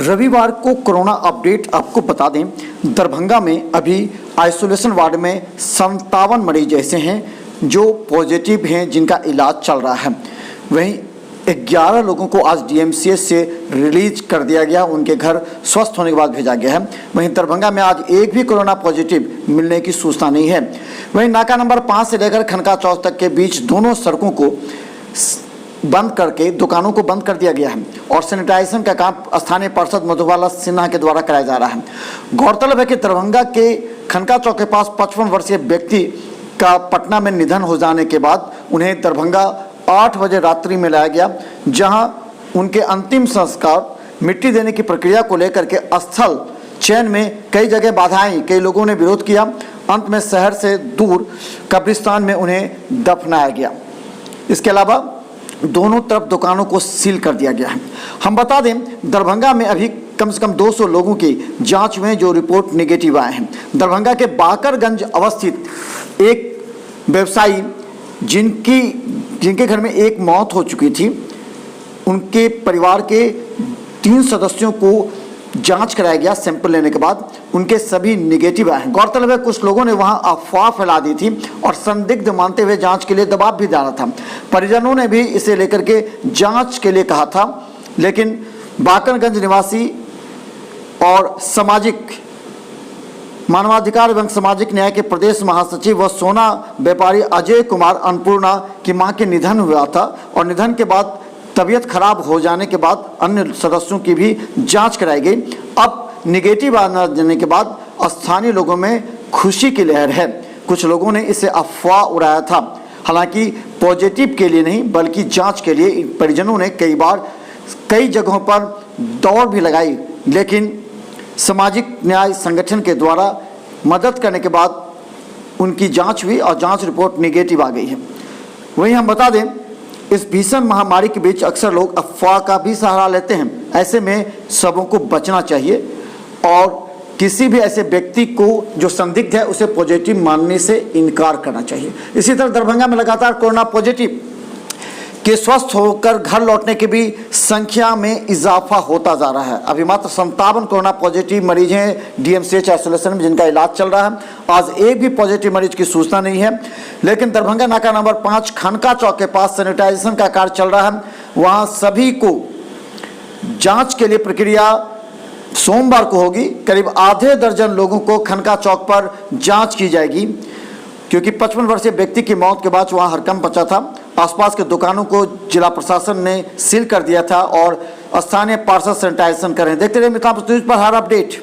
रविवार को corona update आपको बता दें, दरभंगा में अभी आइसोलेशन वार्ड में 57 मरीज ऐसे हैं जो पॉजिटिव हैं, जिनका इलाज चल रहा है। वहीं 11 लोगों को आज डीएमसीएच से रिलीज कर दिया गया, उनके घर स्वस्थ होने के बाद भेजा गया है। वहीं दरभंगा में आज एक भी कोरोना पॉजिटिव मिलने की सूचना नहीं है। वहीं नाका नंबर 5 से लेकर खनका चौक तक के बीच दोनों सड़कों को बंद करके दुकानों को बंद कर दिया गया है और सैनिटाइजेशन का काम स्थानीय पार्षद मधुबाला सिन्हा के द्वारा कराया जा रहा है। गौरतलब है कि दरभंगा के खनका चौक के पास 55 वर्षीय व्यक्ति का पटना में निधन हो जाने के बाद उन्हें दरभंगा 8 बजे रात्रि में लाया गया, जहां उनके अंतिम संस्कार मिट्टी देने की प्रक्रिया को लेकर के स्थल चयन में कई जगह बाधाएं, कई लोगों ने विरोध किया। अंत में शहर से दूर कब्रिस्तान में उन्हें दफनाया गया। इसके अलावा दोनों तरफ दुकानों को सील कर दिया गया है। हम बता दें, दरभंगा में अभी कम से कम 200 लोगों की जांच में जो रिपोर्ट नेगेटिव आए हैं। दरभंगा के बाकरगंज अवस्थित एक व्यवसायी जिनके घर में एक मौत हो चुकी थी, उनके परिवार के 3 सदस्यों को जांच कराया गया। सैंपल लेने के बाद उनके सभी निगेटिव आए हैं। गौरतलब है कुछ लोगों ने वहां अफवाह फैला दी थी और संदिग्ध मानते हुए जांच के लिए दबाव भी डाला था। परिजनों ने भी इसे लेकर के जांच के लिए कहा था, लेकिन बाकरगंज निवासी और मानवाधिकार एवं सामाजिक न्याय के प्रदेश महासचिव व सोना व्यापारी अजय कुमार अन्नपूर्णा की मां के निधन हुआ था और निधन के बाद तबीयत खराब हो जाने के बाद अन्य सदस्यों की भी जांच कराई गई। अब निगेटिव आने के बाद स्थानीय लोगों में खुशी की लहर है। कुछ लोगों ने इसे अफवाह उड़ाया था, हालांकि पॉजिटिव के लिए नहीं बल्कि जांच के लिए परिजनों ने कई जगहों पर दौड़ भी लगाई, लेकिन सामाजिक न्याय संगठन के द्वारा मदद करने के बाद उनकी जांच हुई और जांच रिपोर्ट निगेटिव आ गई है। वहीं हम बता दें, इस भीषण महामारी के बीच अक्सर लोग अफवाह का भी सहारा लेते हैं। ऐसे में सबों को बचना चाहिए और किसी भी ऐसे व्यक्ति को जो संदिग्ध है उसे पॉजिटिव मानने से इनकार करना चाहिए। इसी तरह दरभंगा में लगातार कोरोना पॉजिटिव के स्वस्थ होकर घर लौटने की भी संख्या में इजाफा होता जा रहा है। अभी मात्र 57 कोरोना पॉजिटिव मरीज हैं डीएमसीएच आइसोलेशन में, जिनका इलाज चल रहा है। आज एक भी पॉजिटिव मरीज की सूचना नहीं है, लेकिन दरभंगा नाका नंबर 5 खनका चौक के पास सैनिटाइजेशन का कार्य चल रहा है। वहां सभी को जांच के लिए प्रक्रिया सोमवार को होगी। करीब आधे दर्जन लोगों को खनका चौक पर जांच की जाएगी, क्योंकि 55 वर्षीय व्यक्ति की मौत के बाद वहां हड़कंप मचा था। आसपास के दुकानों को जिला प्रशासन ने सील कर दिया था और स्थानीय पार्षद सैनिटाइजेशन कर रहे हैं। देखते रहिए मिथिला न्यूज़ पर हर अपडेट।